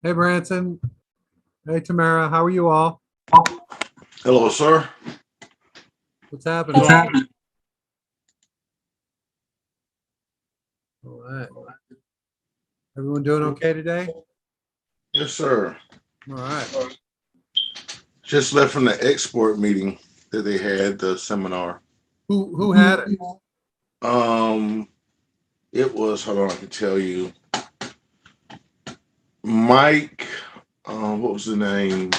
Hey, Branson. Hey, Tamara. How are you all? Hello, sir. What's happening? What's happening? All right. Everyone doing okay today? Yes, sir. All right. Just left from the export meeting that they had, the seminar. Who had it? Um, it was, hold on, I can tell you. Mike, what was the name?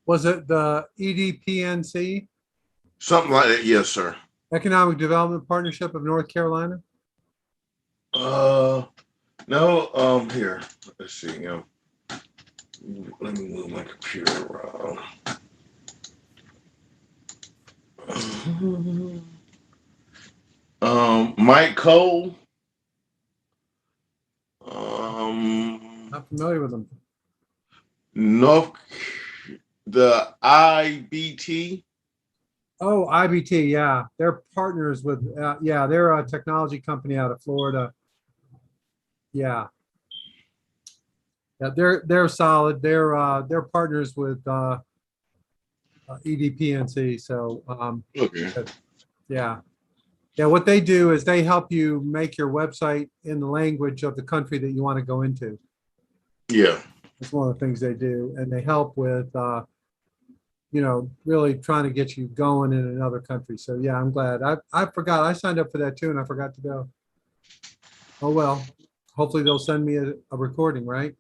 Was it the EDPNC, Something like that. Yes, sir. Economic Development Partnership of North Carolina? Uh, no, here, let's see, let me move my computer around. Mike Cole, Not familiar with them. North, the IBT. Oh, IBT. Yeah, they're partners with. Yeah, they're a technology company out of Florida. Yeah, yeah, they're solid. They're partners with EDPNC. So Okay. yeah. Yeah, what they do is they help you make your website in the language of the country that you want to go into. Yeah. That's one of the things they do. And they help with, really trying to get you going in another country. So yeah, I'm glad. I forgot. I signed up for that too, and I forgot to go. Oh, well, hopefully they'll send me a recording, right?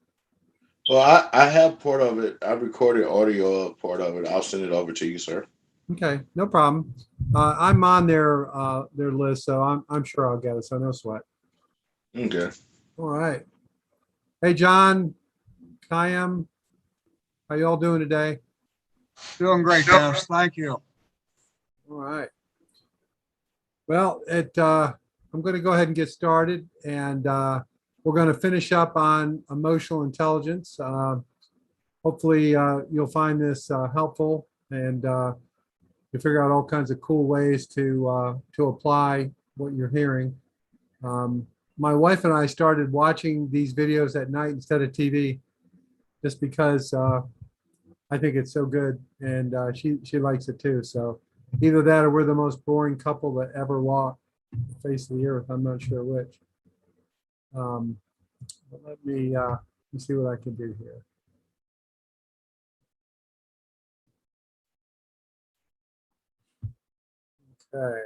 Well, I have part of it. I recorded audio of part of it. I'll send it over to you, sir. Okay, no problem. I'm on their list, so I'm sure I'll get it. So no sweat. Okay. All right. Hey, John, Kayam, how you all doing today? Doing great, Dennis. Thank you. All right. Well, I'm going to go ahead and get started, and we're going to finish up on emotional intelligence. Hopefully, you'll find this helpful, and you figure out all kinds of cool ways to apply what you're hearing. My wife and I started watching these videos at night instead of TV, just because I think it's so good, and she likes it too. So either that, or we're the most boring couple that ever walked the face of the earth. I'm not sure which. But let me see what I can do here. Okay.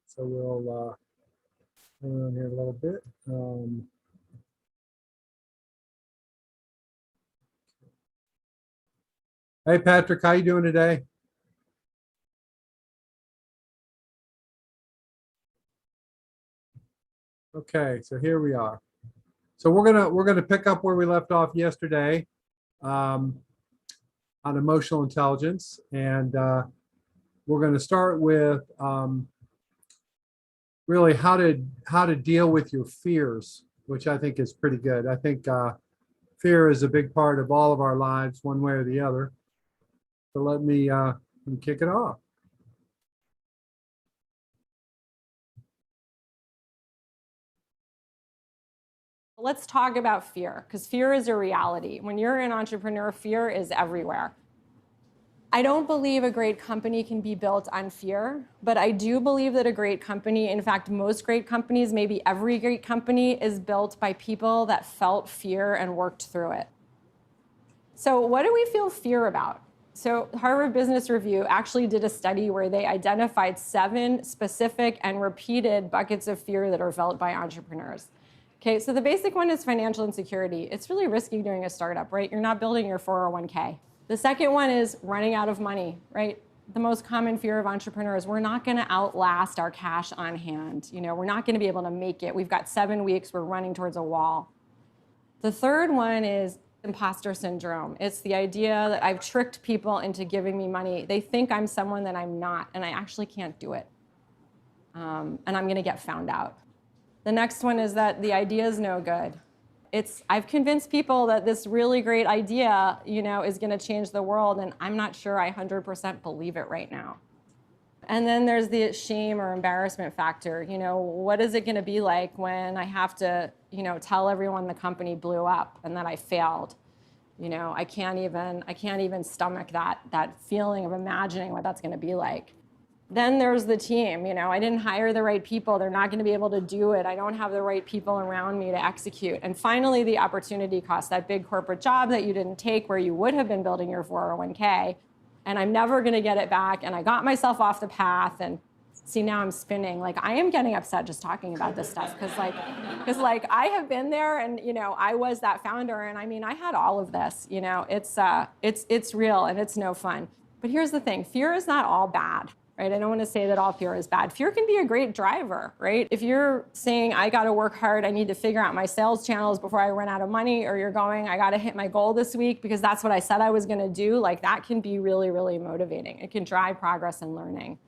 So we'll hang on here a little bit. Hey, Patrick, how you doing today? Okay, so here we are. So we're gonna pick up where we left off yesterday on emotional intelligence, and we're going to start with really how to deal with your fears, which I think is pretty good. I think fear is a big part of all of our lives, one way or the other. So let me kick it off. Let's talk about fear, because fear is a reality. When you're an entrepreneur, fear is everywhere. I don't believe a great company can be built on fear, but I do believe that a great company, in fact, most great companies, maybe every great company, is built by people that felt fear and worked through it. So what do we feel fear about? So Harvard Business Review actually did a study where they identified 7 specific and repeated buckets of fear that are felt by entrepreneurs. Okay, so the basic one is financial insecurity. It's really risky doing a startup, right? You're not building your 401k. The second one is running out of money, right? The most common fear of entrepreneurs, we're not gonna outlast our cash on hand. We're not gonna be able to make it. We've got 7 weeks, we're running towards a wall. The third one is imposter syndrome. It's the idea that I've tricked people into giving me money. They think I'm someone that I'm not, and I actually can't do it. And I'm gonna get found out. The next one is that the idea is no good. I've convinced people that this really great idea, is going to change the world, and I'm not sure I 100% believe it right now. And then there's the shame or embarrassment factor. What is it going to be like when I have to, tell everyone the company blew up and that I failed? I can't even stomach that feeling of imagining what that's going to be like. Then there's the team. I didn't hire the right people. They're not going to be able to do it. I don't have the right people around me to execute. And finally, the opportunity cost, that big corporate job that you didn't take where you would have been building your 401k, and I'm never going to get it back. And I got myself off the path, and see, now I'm spinning. I am getting upset just talking about this stuff because I have been there, and I was that founder, and I had all of this. It's real and it's no fun. But here's the thing: fear is not all bad. Right? I don't want to say that all fear is bad. Fear can be a great driver, right? If you're saying, I got to work hard, I need to figure out my sales channels before I run out of money, or you're going, I got to hit my goal this week because that's what I said I was going to do, that can be really, really motivating. It can drive progress and learning.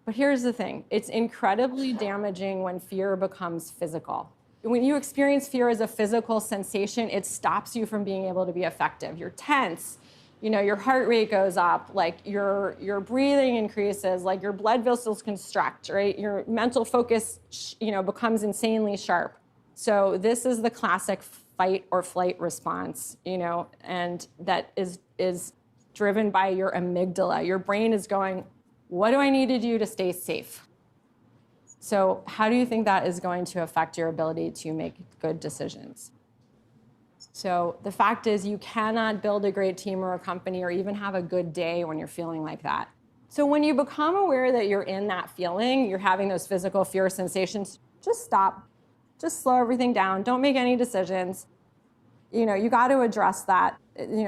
But here's the thing. It's incredibly damaging when fear becomes physical. When you experience fear as a physical sensation, it stops you from being able to be effective. You're tense. Your heart rate goes up, your breathing increases, your blood vessels constrict, right? Your mental focus, becomes insanely sharp. So this is the classic fight or flight response, and that is driven by your amygdala. Your brain is going, what do I need to do to stay safe? So how do you think that is going to affect your ability to make good decisions? So the fact is, you cannot build a great team or a company or even have a good day when you're feeling like that. So when you become aware that you're in that feeling, you're having those physical fear sensations, just stop. Just slow everything down. Don't make any decisions. You got to address that.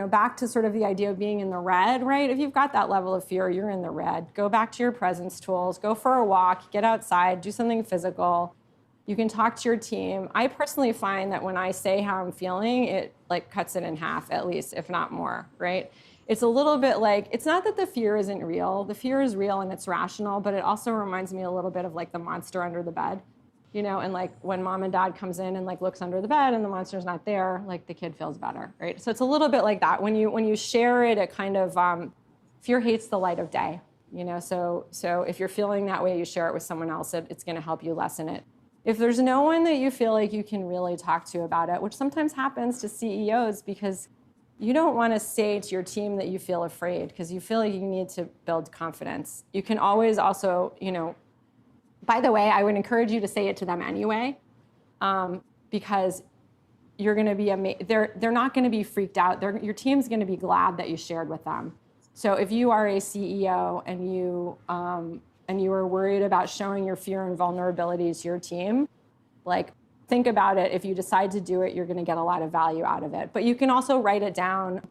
Back to sort of the idea of being in the red, right? If you've got that level of fear, you're in the red. Go back to your presence tools. Go for a walk. Get outside. Do something physical. You can talk to your team. I personally find that when I say how I'm feeling, it cuts it in half at least, if not more, right? It's a little bit it's not that the fear isn't real. The fear is real and it's rational, but it also reminds me a little bit of the monster under the bed, and when mom and dad comes in and looks under the bed and the monster's not there, the kid feels better, right? So it's a little bit like that. When you share it, it kind of, fear hates the light of day, so if you're feeling that way, you share it with someone else, it's gonna help you lessen it. If there's no one that you feel like you can really talk to about it, which sometimes happens to CEOs because you don't want to say to your team that you feel afraid because you feel like you need to build confidence. You can always also, by the way, I would encourage you to say it to them anyway, because you're going to be, they're not going to be freaked out. Your team's going to be glad that you shared with them. So if you are a CEO and you are worried about showing your fear and vulnerability to your team, think about it. If you decide to do it, you're going to get a lot of value out of it. But you can also write it down.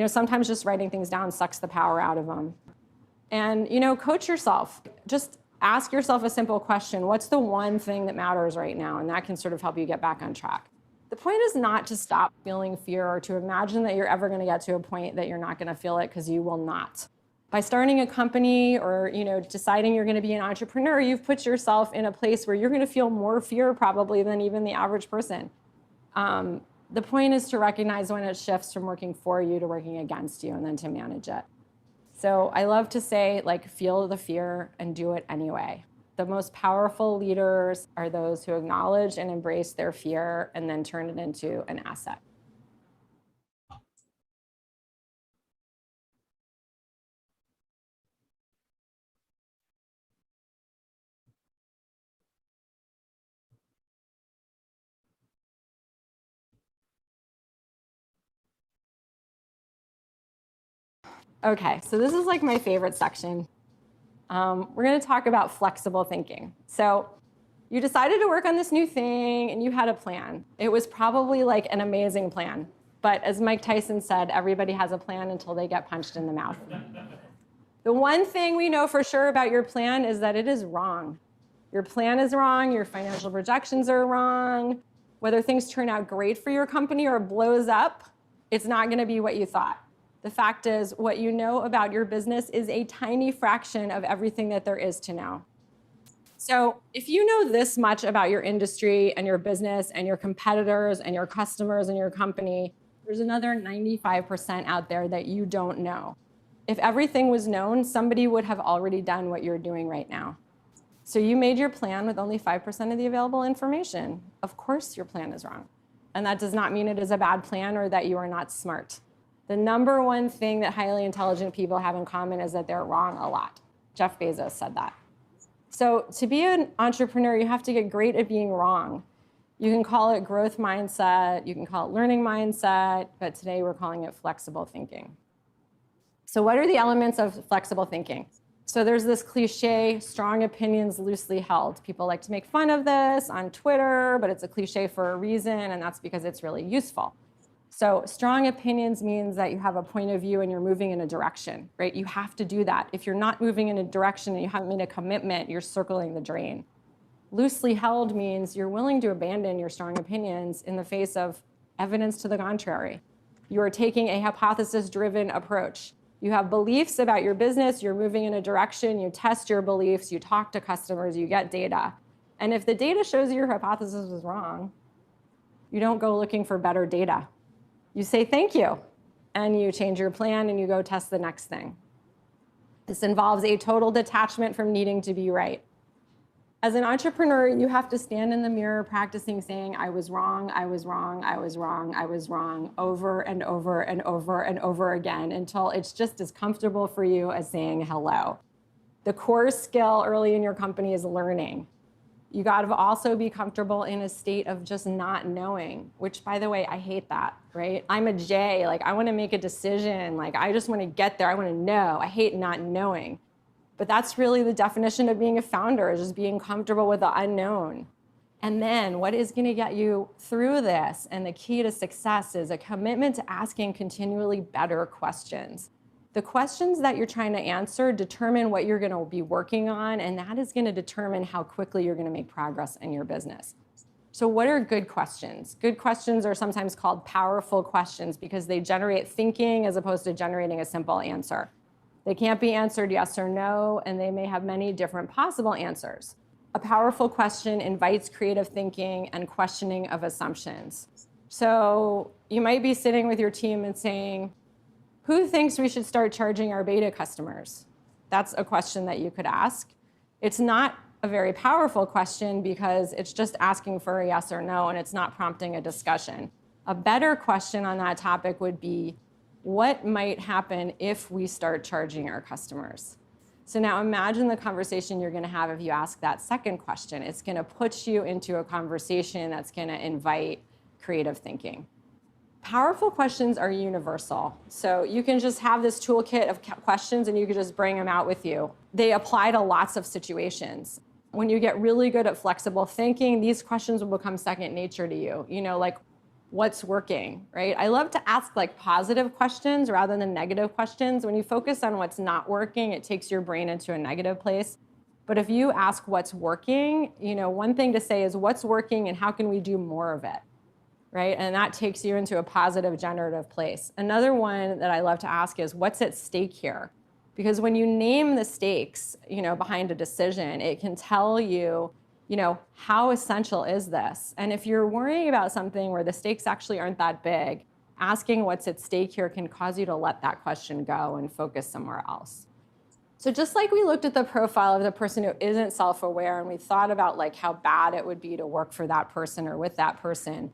Sometimes just writing things down sucks the power out of them. And, coach yourself. Just ask yourself a simple question. What's the one thing that matters right now? And that can sort of help you get back on track. The point is not to stop feeling fear or to imagine that you're ever going to get to a point that you're not going to feel it, because you will not. By starting a company or deciding you're going to be an entrepreneur, you've put yourself in a place where you're going to feel more fear probably than even the average person. The point is to recognize when it shifts from working for you to working against you, and then to manage it. So I love to say, feel the fear and do it anyway. The most powerful leaders are those who acknowledge and embrace their fear and then turn it into an asset. Okay, so this is my favorite section. We're going to talk about flexible thinking. So you decided to work on this new thing and you had a plan. It was probably an amazing plan. But as Mike Tyson said, everybody has a plan until they get punched in the mouth. The one thing we know for sure about your plan is that it is wrong. Your plan is wrong. Your financial projections are wrong. Whether things turn out great for your company or blows up, it's not going to be what you thought. The fact is, what you know about your business is a tiny fraction of everything that there is to know. So if you know this much about your industry and your business and your competitors and your customers and your company, there's another 95% out there that you don't know. If everything was known, somebody would have already done what you're doing right now. So you made your plan with only 5% of the available information. Of course your plan is wrong. And that does not mean it is a bad plan or that you are not smart. The number one thing that highly intelligent people have in common is that they're wrong a lot. Jeff Bezos said that. So to be an entrepreneur, you have to get great at being wrong. You can call it growth mindset, you can call it learning mindset, but today we're calling it flexible thinking. So what are the elements of flexible thinking? So there's this cliche, strong opinions loosely held. People like to make fun of this on Twitter, but it's a cliche for a reason, and that's because it's really useful. So strong opinions means that you have a point of view and you're moving in a direction, right? You have to do that. If you're not moving in a direction and you haven't made a commitment, you're circling the drain. Loosely held means you're willing to abandon your strong opinions in the face of evidence to the contrary. You are taking a hypothesis-driven approach. You have beliefs about your business, you're moving in a direction, you test your beliefs, you talk to customers, you get data. And if the data shows your hypothesis was wrong, you don't go looking for better data. You say thank you, and you change your plan and you go test the next thing. This involves a total detachment from needing to be right. As an entrepreneur, you have to stand in the mirror practicing saying, I was wrong, I was wrong, I was wrong, I was wrong, over and over and over and over again until it's just as comfortable for you as saying hello. The core skill early in your company is learning. You got to also be comfortable in a state of just not knowing, which, by the way, I hate that, right? I'm a J, like I want to make a decision, like I just want to get there, I want to know. I hate not knowing. But that's really the definition of being a founder, is just being comfortable with the unknown. And then what is going to get you through this, and the key to success, is a commitment to asking continually better questions. The questions that you're trying to answer determine what you're going to be working on, and that is going to determine how quickly you're going to make progress in your business. So what are good questions? Good questions are sometimes called powerful questions because they generate thinking as opposed to generating a simple answer. They can't be answered yes or no, and they may have many different possible answers. A powerful question invites creative thinking and questioning of assumptions. So you might be sitting with your team and saying, who thinks we should start charging our beta customers? That's a question that you could ask. It's not a very powerful question because it's just asking for a yes or no, and it's not prompting a discussion. A better question on that topic would be, what might happen if we start charging our customers? So now imagine the conversation you're going to have if you ask that second question. It's going to put you into a conversation that's going to invite creative thinking. Powerful questions are universal. So you can just have this toolkit of questions and you can just bring them out with you. They apply to lots of situations. When you get really good at flexible thinking, these questions will become second nature to you. You know, like, what's working, right? I love to ask like positive questions rather than negative questions. When you focus on what's not working, it takes your brain into a negative place. But if you ask what's working, you know, one thing to say is what's working and how can we do more of it, right? And that takes you into a positive generative place. Another one that I love to ask is what's at stake here? Because when you name the stakes, you know, behind a decision, it can tell you, you know, how essential is this? And if you're worrying about something where the stakes actually aren't that big, asking what's at stake here can cause you to let that question go and focus somewhere else. So just like we looked at the profile of the person who isn't self-aware and we thought about like how bad it would be to work for that person or with that person,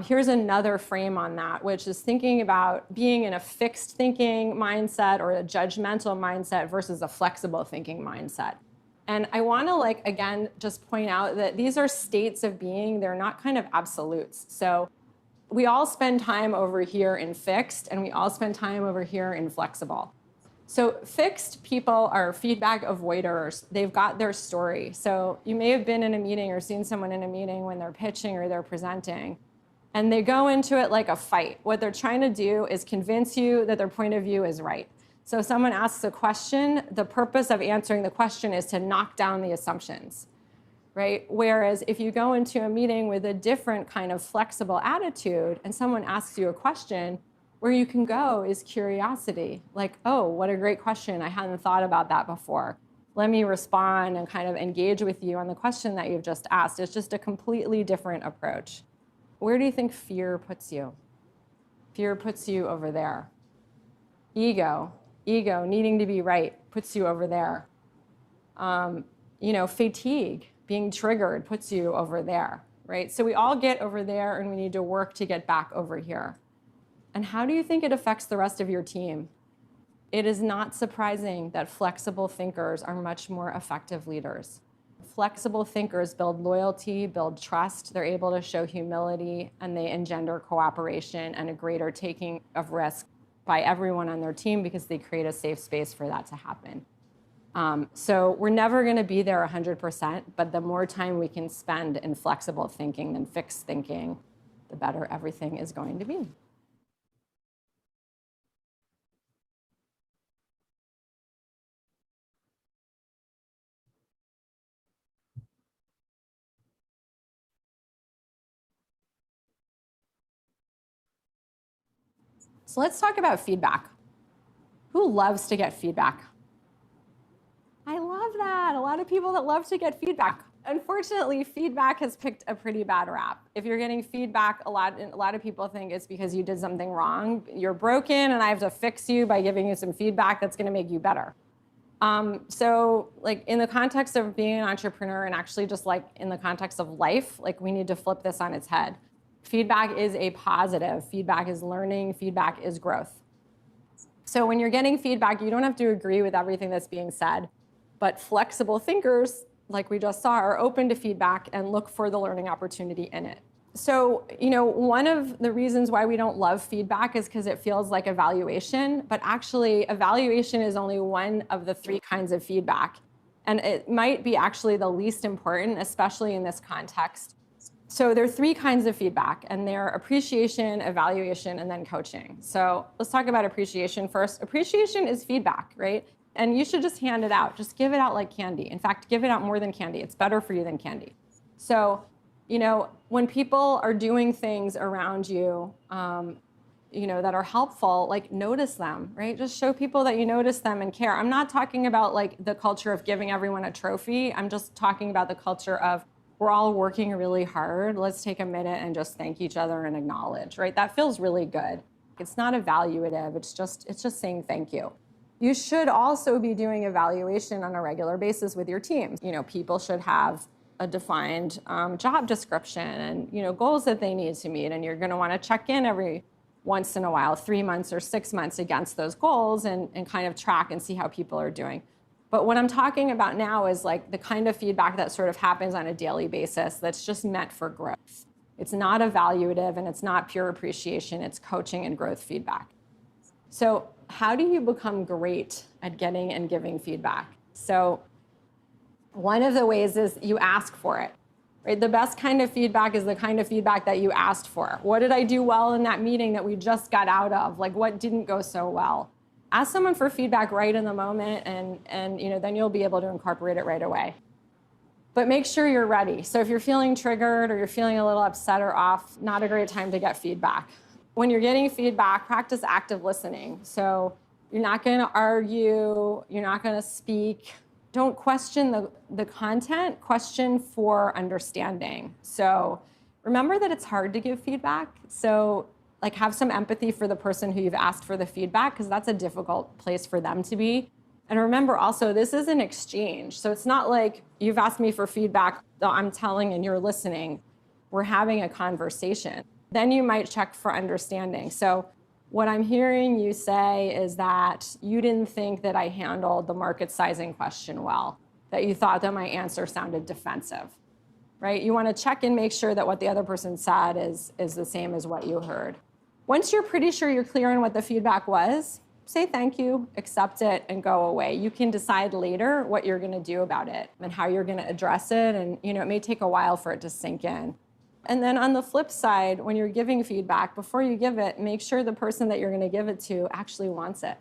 here's another frame on that, which is thinking about being in a fixed thinking mindset or a judgmental mindset versus a flexible thinking mindset. And I want to, like, again, just point out that these are states of being. They're not kind of absolutes. So we all spend time over here in fixed, and we all spend time over here in flexible. So fixed people are feedback avoiders. They've got their story. So you may have been in a meeting or seen someone in a meeting when they're pitching or they're presenting, and they go into it like a fight. What they're trying to do is convince you that their point of view is right. So if someone asks a question, the purpose of answering the question is to knock down the assumptions, right? Whereas if you go into a meeting with a different kind of flexible attitude and someone asks you a question, where you can go is curiosity. Like, oh, what a great question. I hadn't thought about that before. let me respond and kind of engage with you on the question that you've just asked. It's just a completely different approach. Where do you think fear puts you? Fear puts you over there. Ego, needing to be right, puts you over there. Fatigue, being triggered, puts you over there, right? So we all get over there, and we need to work to get back over here. And how do you think it affects the rest of your team? It is not surprising that flexible thinkers are much more effective leaders. Flexible thinkers build loyalty, build trust, they're able to show humility, and they engender cooperation and a greater taking of risk by everyone on their team because they create a safe space for that to happen. So we're never going to be there 100%, but the more time we can spend in flexible thinking than fixed thinking, the better everything is going to be. So let's talk about feedback. Who loves to get feedback? I love that. A lot of people that love to get feedback. Unfortunately, feedback has picked a pretty bad rap. If you're getting feedback, a lot of people think it's because you did something wrong. You're broken, and I have to fix you by giving you some feedback that's going to make you better. So like in the context of being an entrepreneur, and actually just like in the context of life, like we need to flip this on its head. Feedback is a positive. Feedback is learning. Feedback is growth. So when you're getting feedback, you don't have to agree with everything that's being said, but flexible thinkers, like we just saw, are open to feedback and look for the learning opportunity in it. So, one of the reasons why we don't love feedback is because it feels like evaluation, but actually evaluation is only one of the 3 kinds of feedback. And it might be actually the least important, especially in this context. So there are 3 kinds of feedback, and they're appreciation, evaluation, and then coaching. So let's talk about appreciation first. Appreciation is feedback, right? And you should just hand it out. Just give it out like candy. In fact, give it out more than candy. It's better for you than candy. So, when people are doing things around you, that are helpful, like notice them, right? Just show people that you notice them and care. I'm not talking about like the culture of giving everyone a trophy. I'm just talking about the culture of we're all working really hard. Let's take a minute and just thank each other and acknowledge, right? That feels really good. It's not evaluative. It's just saying thank you. You should also be doing evaluation on a regular basis with your team. People should have a defined job description and goals that they need to meet, and you're going to want to check in every once in a while, 3 months or 6 months against those goals and kind of track and see how people are doing. But what I'm talking about now is like the kind of feedback that sort of happens on a daily basis that's just meant for growth. It's not evaluative and it's not pure appreciation, it's coaching and growth feedback. So how do you become great at getting and giving feedback? So one of the ways is you ask for it, right? The best kind of feedback is the kind of feedback that you asked for. What did I do well in that meeting that we just got out of? Like what didn't go so well? Ask someone for feedback right in the moment and then you'll be able to incorporate it right away. But make sure you're ready. So if you're feeling triggered or you're feeling a little upset or off, not a great time to get feedback. When you're getting feedback, practice active listening. So you're not going to argue, you're not going to speak. Don't question the content, question for understanding. So remember that it's hard to give feedback. So like have some empathy for the person who you've asked for the feedback, because that's a difficult place for them to be. And remember also, this is an exchange. So it's not like you've asked me for feedback, I'm telling and you're listening. We're having a conversation. Then you might check for understanding. So what I'm hearing you say is that you didn't think that I handled the market sizing question well, that you thought that my answer sounded defensive, right? You want to check and make sure that what the other person said is the same as what you heard. Once you're pretty sure you're clear on what the feedback was, say thank you, accept it, and go away. You can decide later what you're going to do about it and how you're going to address it. And it may take a while for it to sink in. And then on the flip side, when you're giving feedback, before you give it, make sure the person that you're going to give it to actually wants it.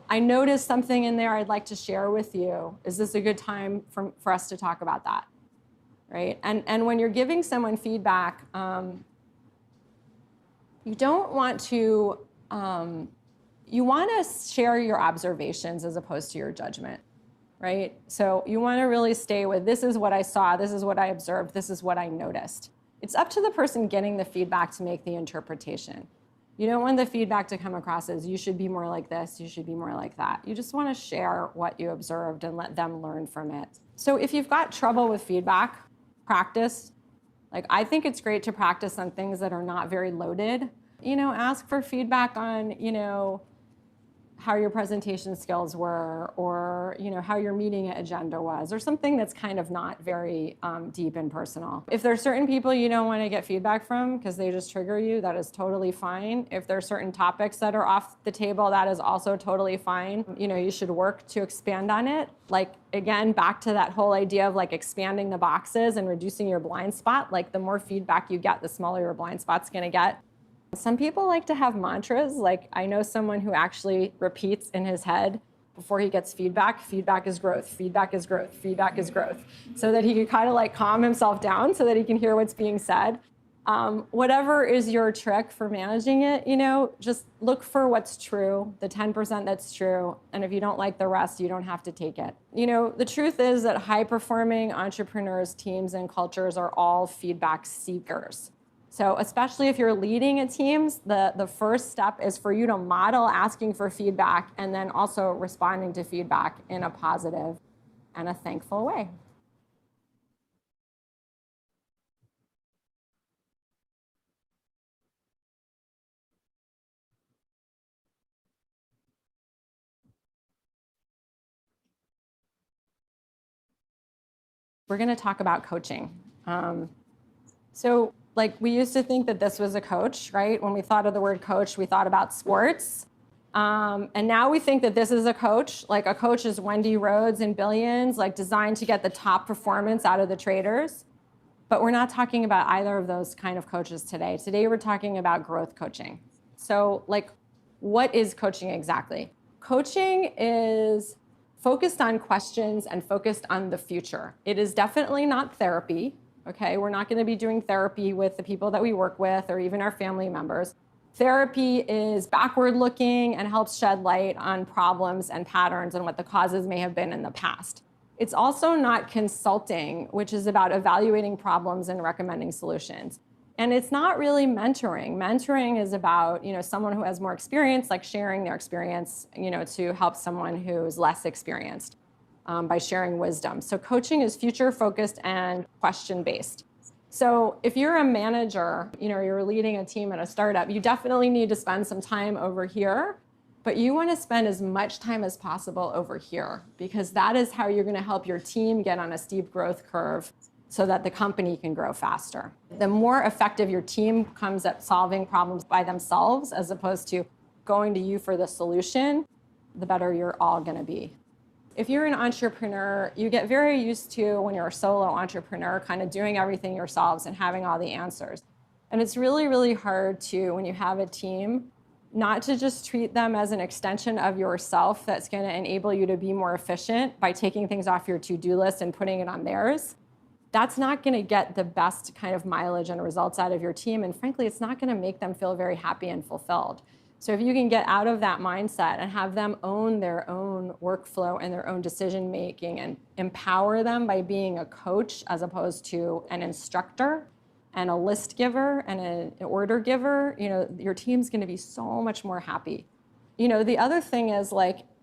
I noticed something in there I'd like to share with you. Is this a good time for us to talk about that? Right? And when you're giving someone feedback, you don't want to, you want to share your observations as opposed to your judgment. right? So you want to really stay with, this is what I saw, this is what I observed, this is what I noticed. It's up to the person getting the feedback to make the interpretation. You don't want the feedback to come across as, you should be more like this, you should be more like that. You just want to share what you observed and let them learn from it. So if you've got trouble with feedback, practice. Like, I think it's great to practice on things that are not very loaded. Ask for feedback on, how your presentation skills were, or how your meeting agenda was, or something that's kind of not very deep and personal. If there's certain people you don't want to get feedback from because they just trigger you, that is totally fine. If there are certain topics that are off the table, that is also totally fine. You should work to expand on it. Like, again, back to that whole idea of like expanding the boxes and reducing your blind spot. Like, the more feedback you get, the smaller your blind spot's going to get. Some people like to have mantras. Like, I know someone who actually repeats in his head before he gets feedback is growth, feedback is growth, feedback is growth, so that he can kind of like calm himself down so that he can hear what's being said. Whatever is your trick for managing it, just look for what's true, the 10% that's true. And if you don't like the rest, you don't have to take it. The truth is that high-performing entrepreneurs, teams, and cultures are all feedback seekers. So especially if you're leading a team, the first step is for you to model asking for feedback and then also responding to feedback in a positive and a thankful way. We're going to talk about coaching. We used to think that this was a coach, right? When we thought of the word coach, we thought about sports. And now we think that this is a coach. Like, a coach is Wendy Rhodes in Billions, like designed to get the top performance out of the traders. But we're not talking about either of those kind of coaches today. Today, we're talking about growth coaching. So, what is coaching exactly? Coaching is focused on questions and focused on the future. It is definitely not therapy. Okay, we're not going to be doing therapy with the people that we work with or even our family members. Therapy is backward looking and helps shed light on problems and patterns and what the causes may have been in the past. It's also not consulting, which is about evaluating problems and recommending solutions. And it's not really mentoring. Mentoring is about, someone who has more experience, like sharing their experience, to help someone who's less experienced. By sharing wisdom. So coaching is future-focused and question-based. So if you're a manager, you're leading a team at a startup, you definitely need to spend some time over here, but you want to spend as much time as possible over here, because that is how you're going to help your team get on a steep growth curve so that the company can grow faster. The more effective your team becomes at solving problems by themselves, as opposed to going to you for the solution, the better you're all going to be. If you're an entrepreneur, you get very used to, when you're a solo entrepreneur, kind of doing everything yourselves and having all the answers. And it's really, really hard to, when you have a team, not to just treat them as an extension of yourself that's going to enable you to be more efficient by taking things off your to-do list and putting it on theirs. That's not going to get the best kind of mileage and results out of your team. And frankly, it's not going to make them feel very happy and fulfilled. So if you can get out of that mindset and have them own their own workflow and their own decision making and empower them by being a coach as opposed to an instructor and a list giver and an order giver, your team's going to be so much more happy. The other thing is,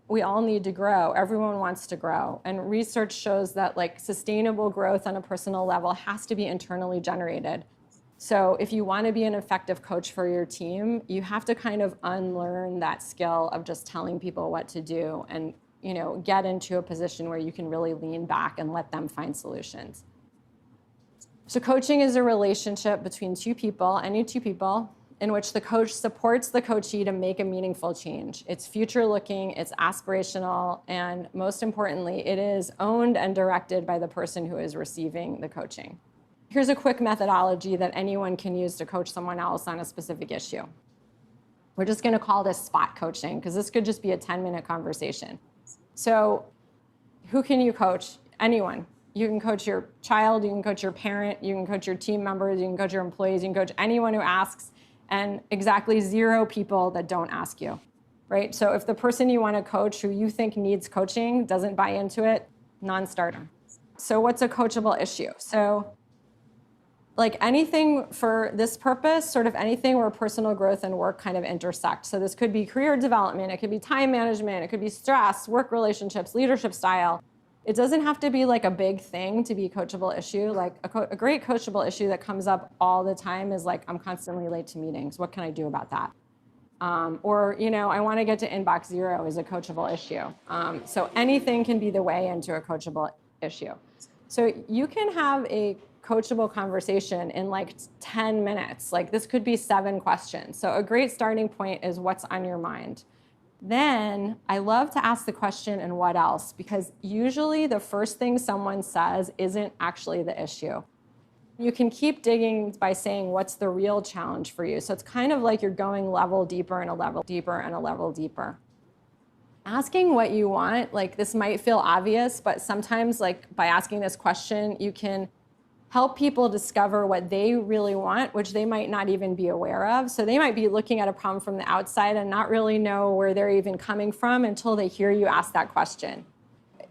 we all need to grow. Everyone wants to grow. And research shows that sustainable growth on a personal level has to be internally generated. So if you want to be an effective coach for your team, you have to kind of unlearn that skill of just telling people what to do and, get into a position where you can really lean back and let them find solutions. So coaching is a relationship between two people, any two people, in which the coach supports the coachee to make a meaningful change. It's future-looking, it's aspirational, and most importantly, it is owned and directed by the person who is receiving the coaching. Here's a quick methodology that anyone can use to coach someone else on a specific issue. We're just going to call this spot coaching, because this could just be a 10-minute conversation. So who can you coach? Anyone. You can coach your child, you can coach your parent, you can coach your team members, you can coach your employees, you can coach anyone who asks, and exactly 0 people that don't ask you. right? So if the person you want to coach who you think needs coaching doesn't buy into it, non-starter. So what's a coachable issue? So like anything for this purpose, sort of anything where personal growth and work kind of intersect. So this could be career development, it could be time management, it could be stress, work relationships, leadership style. It doesn't have to be like a big thing to be a coachable issue. Like a great coachable issue that comes up all the time is like, I'm constantly late to meetings. What can I do about that? Or, you know, I want to get to inbox zero is a coachable issue. So anything can be the way into a coachable issue. So you can have a coachable conversation in like 10 minutes. Like this could be 7 questions. So a great starting point is what's on your mind. Then I love to ask the question, and what else? Because usually the first thing someone says isn't actually the issue. You can keep digging by saying, what's the real challenge for you? So it's kind of like you're going level deeper and a level deeper and a level deeper. Asking what you want, like this might feel obvious, but sometimes like by asking this question, you can help people discover what they really want, which they might not even be aware of. So they might be looking at a problem from the outside and not really know where they're even coming from until they hear you ask that question.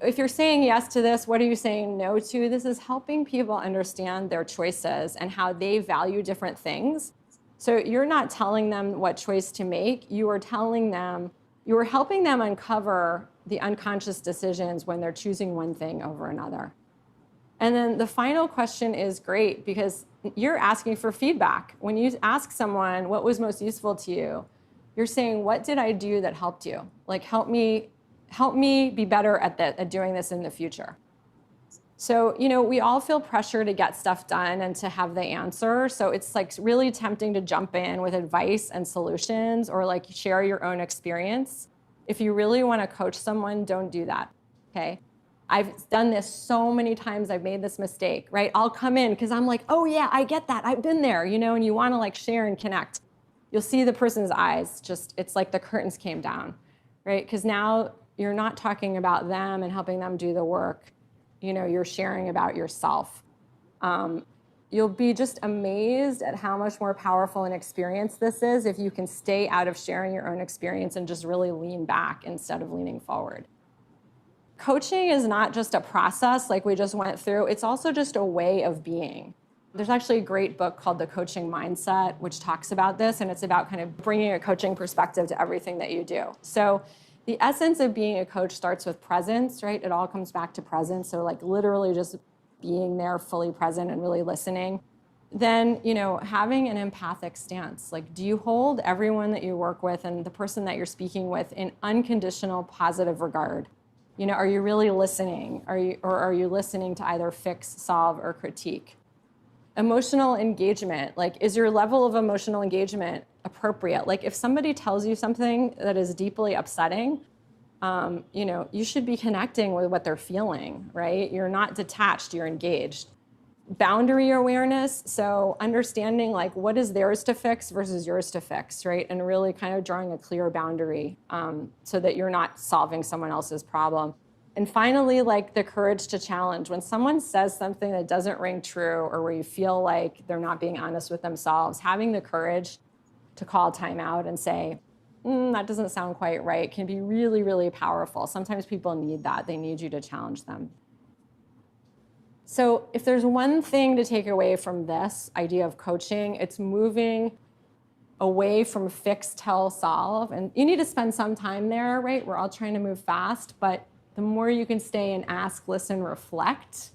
If you're saying yes to this, what are you saying no to? This is helping people understand their choices and how they value different things. So you're not telling them what choice to make. You are telling them, you are helping them uncover the unconscious decisions when they're choosing one thing over another. And then the final question is great because you're asking for feedback. When you ask someone what was most useful to you, you're saying, what did I do that helped you? Like, help me be better at doing this in the future. So, you know, we all feel pressure to get stuff done and to have the answer. So it's like really tempting to jump in with advice and solutions or like share your own experience. If you really want to coach someone, don't do that, okay? I've done this so many times. I've made this mistake, right? I'll come in because I'm like, oh yeah, I get that. I've been there, you know, and you want to like share and connect. You'll see the person's eyes, just, it's like the curtains came down, right? Because now you're not talking about them and helping them do the work. You know, you're sharing about yourself. You'll be just amazed at how much more powerful an experience this is if you can stay out of sharing your own experience and just really lean back instead of leaning forward. Coaching is not just a process like we just went through, it's also just a way of being. There's actually a great book called The Coaching Mindset, which talks about this, and it's about kind of bringing a coaching perspective to everything that you do. So the essence of being a coach starts with presence, right? It all comes back to presence. So like literally just being there fully present and really listening. Then, you know, having an empathic stance. Like, do you hold everyone that you work with and the person that you're speaking with in unconditional positive regard? You know, are you really listening? Are you listening to either fix, solve, or critique? Emotional engagement, like, is your level of emotional engagement appropriate? Like, if somebody tells you something that is deeply upsetting, you know, you should be connecting with what they're feeling, right? You're not detached, you're engaged. Boundary awareness, so understanding like what is theirs to fix versus yours to fix, right? And really kind of drawing a clear boundary so that you're not solving someone else's problem. And finally, like the courage to challenge. When someone says something that doesn't ring true or where you feel like they're not being honest with themselves, having the courage to call time out and say, that doesn't sound quite right, can be really, really powerful. Sometimes people need that. They need you to challenge them. So if there's one thing to take away from this idea of coaching, it's moving away from fix, tell, solve. And you need to spend some time there, right? We're all trying to move fast, but the more you can stay and ask, listen, reflect,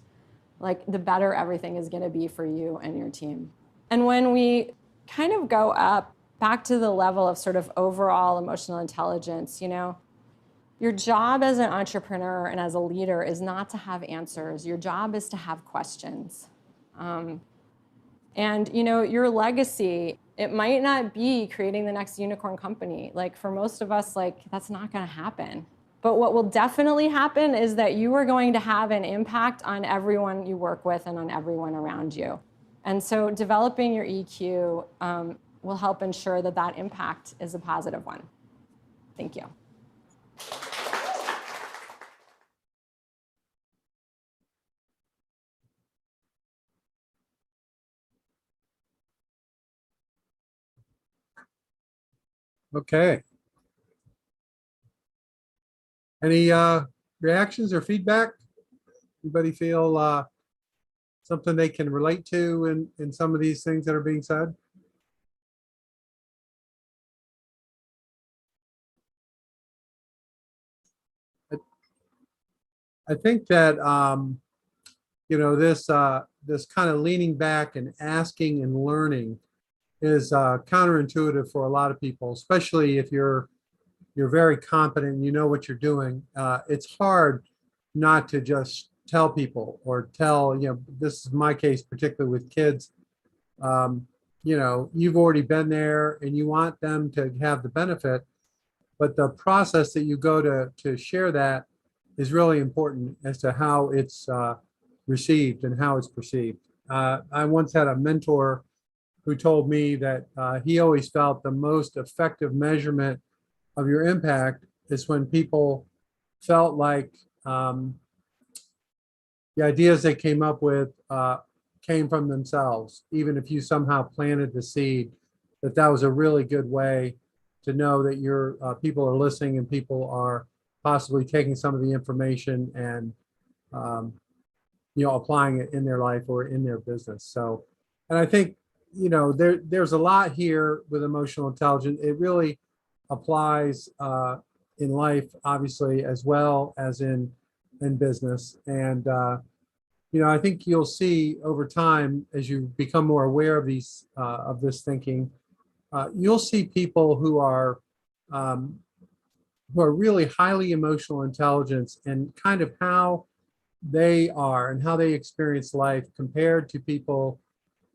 like the better everything is going to be for you and your team. And when we kind of go up back to the level of sort of overall emotional intelligence, you know, your job as an entrepreneur and as a leader is not to have answers. Your job is to have questions. And you know, your legacy, it might not be creating the next unicorn company. Like for most of us, like that's not going to happen. But what will definitely happen is that you are going to have an impact on everyone you work with and on everyone around you. And so developing your EQ will help ensure that that impact is a positive one. Thank you. Okay. Any reactions or feedback? Anybody feel something they can relate to in some of these things that are being said? I think that this kind of leaning back and asking and learning is counterintuitive for a lot of people, especially if you're very competent and you know what you're doing. It's hard not to just tell people or tell, this is my case, particularly with kids. You've already been there and you want them to have the benefit, but the process that you go to share that is really important as to how it's received and how it's perceived. I once had a mentor who told me that he always felt the most effective measurement of your impact is when people felt like the ideas they came up with came from themselves, even if you somehow planted the seed, that was a really good way to know that your people are listening and people are possibly taking some of the information and applying it in their life or in their business. So, and I think there's a lot here with emotional intelligence. It really applies in life, obviously, as well as in business. And I think you'll see over time, as you become more aware of this thinking, you'll see people who are really highly emotional intelligence and kind of how they are and how they experience life compared to people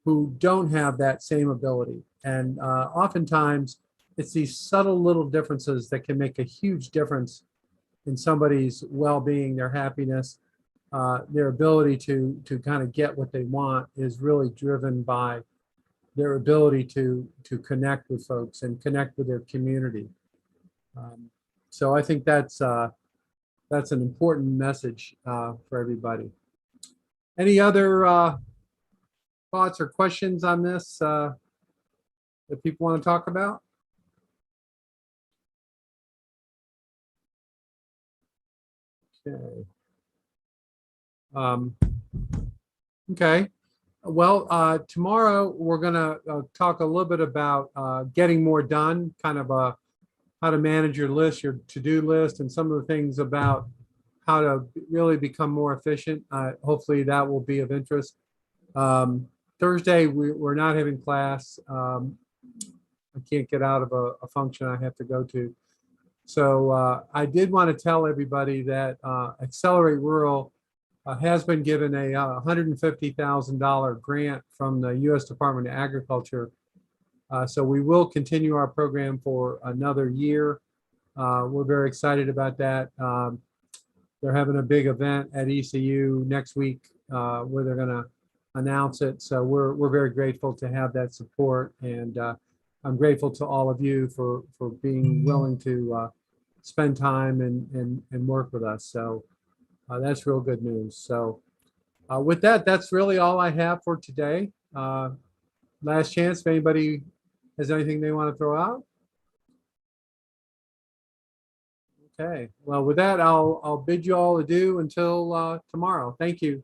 who don't have that same ability. And oftentimes it's these subtle little differences that can make a huge difference in somebody's well-being, their happiness, their ability to kind of get what they want is really driven by their ability to connect with folks and connect with their community. So I think that's an important message for everybody. Any other thoughts or questions on this that people want to talk about? Okay. Okay. Well, tomorrow we're going to talk a little bit about getting more done, kind of how to manage your list, your to-do list, and some of the things about how to really become more efficient. Hopefully that will be of interest. Thursday, we're not having class. I can't get out of a function I have to go to. So I did want to tell everybody that Accelerate Rural has been given a $150,000 grant from the U.S. Department of Agriculture. So we will continue our program for another year. We're very excited about that. They're having a big event at ECU next week where they're going to announce it. So we're very grateful to have that support, and I'm grateful to all of you for being willing to spend time and work with us. So that's real good news. So with that, that's really all I have for today. Last chance if anybody has anything they want to throw out. Okay. Well, with that, I'll bid you all adieu until tomorrow. Thank you.